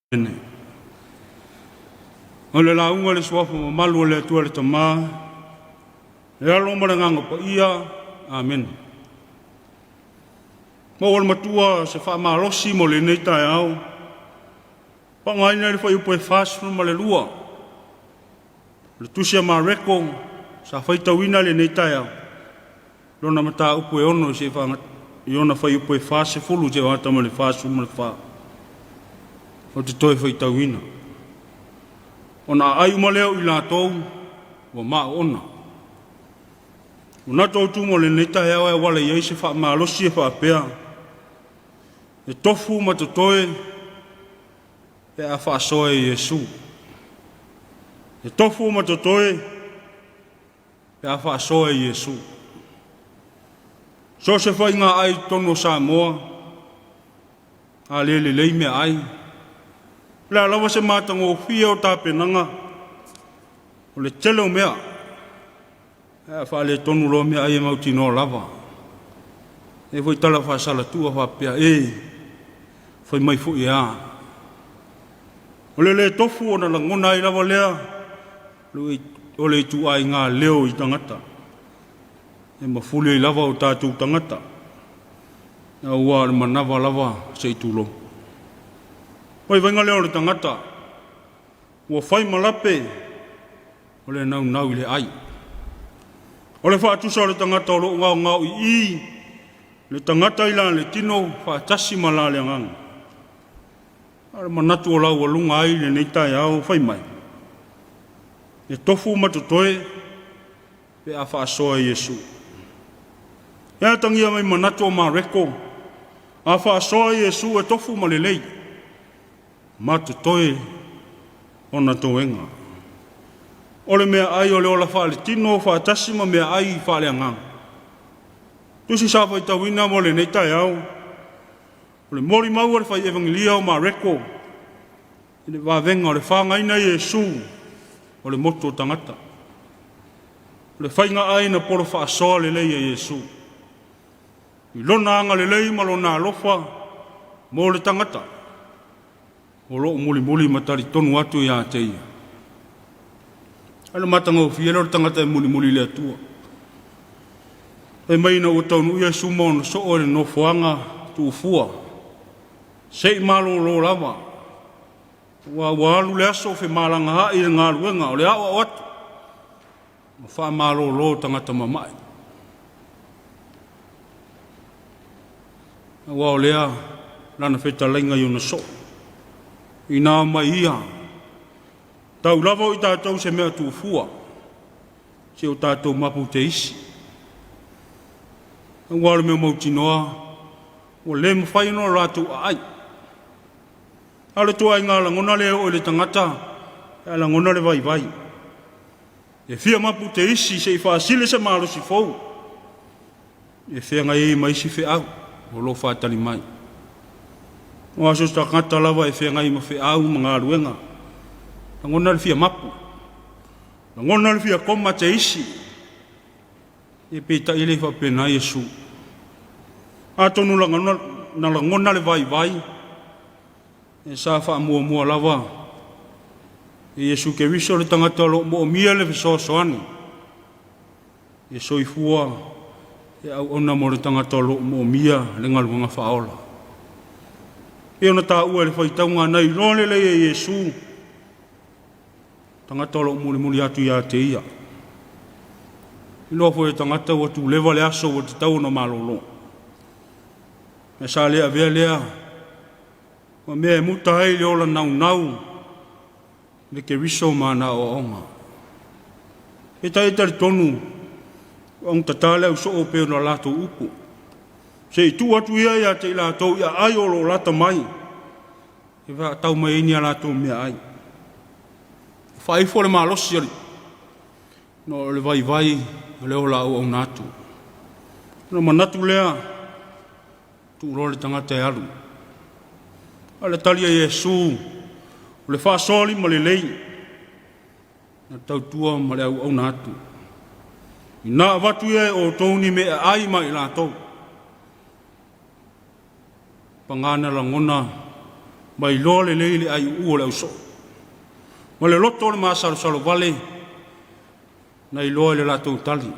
O le launga le suafa malu le atua le tama. Le alo maranganga pa ia. Amen. Mo wal matua se wha maalosi mo le nei tae au. Pa ngaina le wha iupo e whasru ma le lua. Le tusia ma reko sa whaitawina le nei tae au. Lona mata upo e ono se wha iona wha iupo e whase fulu se wata ma le whasru ma le wha. O te toi whaitawina. Ona ai umaleo i la tau, wa maa ona. Una tau tu mo le neta hewa e wale iei se wha maalosi e wha apea. E tofu ma to toe, e a wha soe Yesu. E tofu ma to toe, e a wha soe Yesu. So se wha inga ai tono sa moa, a lele lei me ai. La lawa se matango fia o tapenanga. O le telo mea. E wha le tonu lo mea ai mauti no lava. E foi tala wha sala tua wha pia e. Foi mai fu ia. O le tofu o na langona i lava lea. O le tu ai ngā leo i tangata. E mafule i lava o tātou tangata. E ua le manawa lava se i tulo. Oi venga leo le tangata. Ua whai malape. O le nau i le ai. O le whaatusa o le tangata o lo ngau i. Le tangata ila le tino whaatasi mala le ngang. Ale manatu o lau alunga ai le neitai au whai mai. E tofu matotoe. Pe a whaasoa Yesu. Ea tangia mai manatu o ma reko. A whaasoa Yesu e tofu malelei. Matu toe ona toenga. Ole mea ai ole ola whaale tino whaatasima mea ai whaale angang. Tusi sa whai tawina mo le nei tai au. Ole mori maua le whai evangelia o ma reko. Ine wavenga ole whangaina Yesu. Ole moto tangata. Ole whainga ai na poro whaasoa le lei a Yesu. I lona anga le lei ma lona alofa mo le tangata. O loo muli matari tonu atu ia teia. Ala matanga o fiela o tangata e muli le atua. E maina o taunu ia sumon so o le no fuanga tu fua. Sei malo lo lava. Wa walu le aso fe malanga ha i ngā luenga o le awa o atu. O wha malo lo tangata mamai. Wa o lea lana feta lainga i una so. Ina mai ia. Tau lava i tātou se mea tu fua. Se o tātou mapu te isi. Ngāre mea mauti noa. O le mwhai no rātou ai. Ale tu ai ngā langona le o le tangata. E langona le vai. E fia mapu te isi se i whaasile se mālo si fau. E fia ngai mai si fe au. O lo whātali mai. O aso sta kata lava e whea ngai ma whea au mga aruenga. Ngona le fia mapu. Ngona le fia koma te isi. E peta ile wha pena Yesu. Atonu na ngona le vai. E sa wha mua lava. E Yesu ke viso le tangata lo mo mia le viso soani. E soifua. E au ona mo le tangata lo mo mia le ngaluanga whaola. E ona tā ua le whaitaunga nei role le e Yesu. Tangata lo muli atu ia te ia. I loa fo e tangata ua tu lewa le aso ua te tau na malolo. Me sa lea vea lea. Wa mea e muta hei le ola nau. Le ke riso mana o onga. E ta tari tonu. Ong tatale au so o peo na lato upu. Se i tu atu ia te ila tau ia ai o lo lata mai. E wha tau mai ini ala tau mea ai. Whai fore maa losi ari. No le vai le o la au natu. No manatu lea. Tu role tangata e alu. Ale talia Yesu. Le wha soli ma le lei. Na tau tua ma le au natu. I nā watu ia o touni mea ai mai la tau. Pangana la ngona mai lo le le ai u le so ma le loto le masalo vale nei lo le la tu tali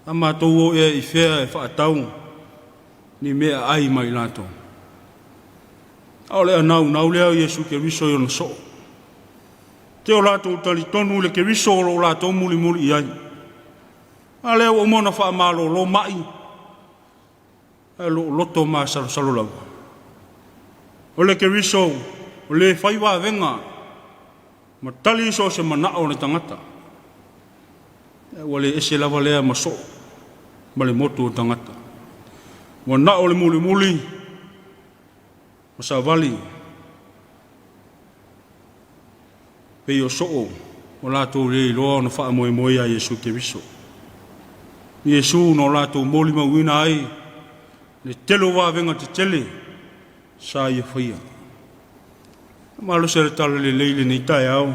ama to e fe fa tau ni me ai mai lato ole nau le Yesu ke riso yo no so te o lato tali tonu le ke riso lo lato muli ai ale o mona fa malo lo mai lo loto masalo la ole ke riso ole fai wa venga ma tali so se mana o le tangata ole ese la vale ma so male moto tangata wa na ole muli masa vali pe yo so o la to le lo no fa mo ya Yesu ke riso Yesu no la to moli ma wina ai le telo wa venga te tele sa ye fia malo se talo le leile ni tai au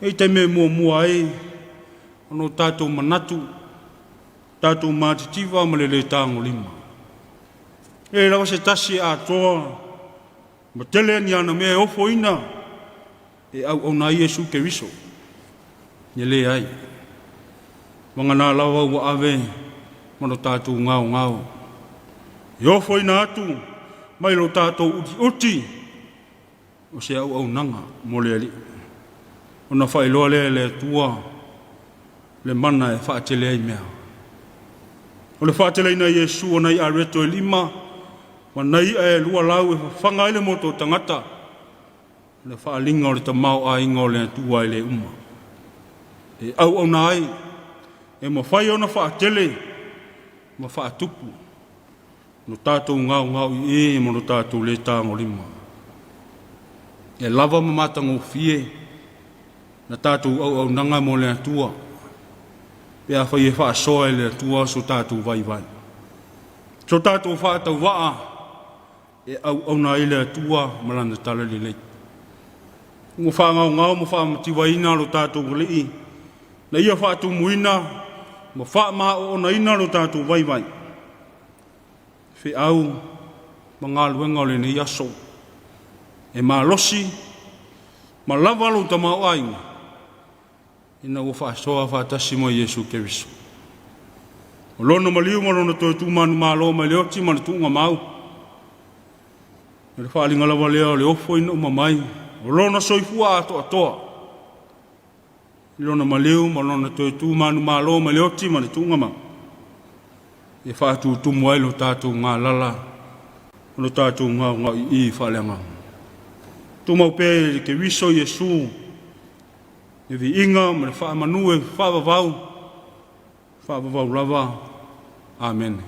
e te me mo ai ono tato manatu tato matitiva ma le tango lima e la se tasi a toa ma tele ni ana me ofo ina e au ona Yesu ke riso ni le ai mangana lawa wa ave mano tato ngau yo foi na atu mai lo tato uti o se au nanga mo le ali ona fai lo le tua le mana e fa tele ai mea o le fa tele na Yesu ona i areto lima wa nai e lua lau e fanga ile moto tangata le fa linga o le tamau a ingo le tua ile uma e au nai e mo fai ona fa tele ma fa tupu no tato ngau e mo no tato le tango lima e lava matango fie na tato au nanga mo le tua pe a fai fa so le tua so tato vai so tato fa ta wa e au na ile tua malana tala le mo fa ngau mo fa ti vai na lo tato le na ia fa tu muina mo fa ma o na ina lo tato vai fe au mangalu ngole ni yaso e ma losi ma lava lo tama ai ina o fa so fa tasimo Yesu ke riso o lono maliu mo lono to tu manu malo ma le oti ma tu nga mau le fa linga lava le ofo ina ma mai o lono soifua to lono maliu mo lono to tu manu malo ma le oti ma tu nga mau e fa tu mo ai lo tatu nga lala lo tatu nga i fa le nga tu mo pe ke riso Yesu e vi inga me fa manu e fa vau lava amen